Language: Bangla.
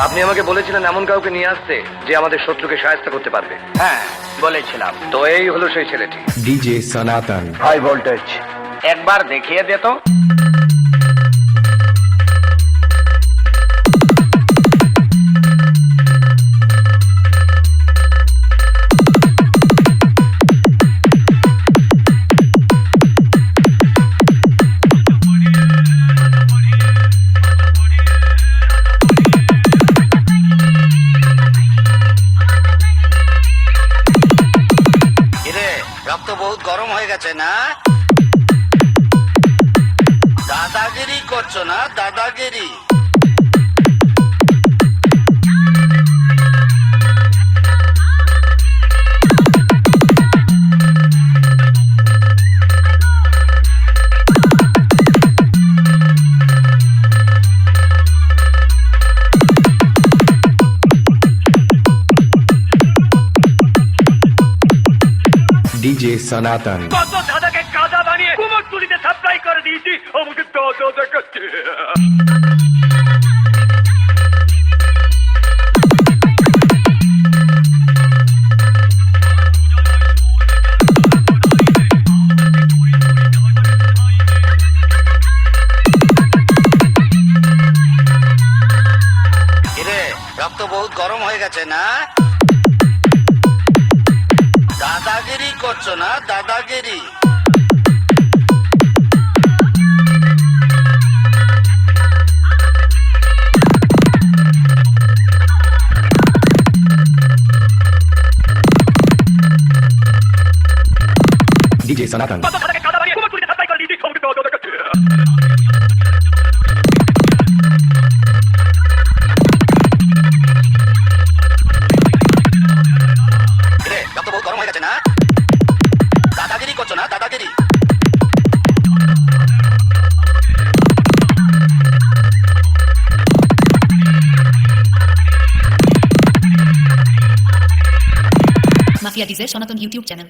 আপনি আমাকে বলেছিলেন এমন কাউকে নিয়ে আসতে যে আমাদের শত্রুকে সাহায্য করতে পারবে। হ্যাঁ বলেছিলাম। তো এই হলো সেই ছেলেটি। डीजे सनातन হাই ভোল্টেজ। একবার দেখিয়ে দে তো। রক্ত বহুত গরম হয়ে গেছে না? দাদাগিরি করছো না? দাদাগিরি। डीजे सनातन কত দাদাকে কাদা বানিয়ে কুমোরটুলিতে সাপ্লাই করে দিয়েছি, আমাকে দাদা দেখাচ্ছে। রক্ত বহুত গরম হয়ে গেছে না? দাদাগিরি করছো না? দাদাগিরি। डीजे सनातन কত দাদাকে কাদা বানিয়ে কুমোরটুলিতে সাপ্লাই করে দিয়েছি, আমাকে দাদা দেখাচ্ছে। রক্ত বহুত গরম হয়ে গেছে না? দাদাগিরি করছো না? দাদাগিরি। মাফিয়া ডিজের সনাতন ইউটিউব চ্যানেল।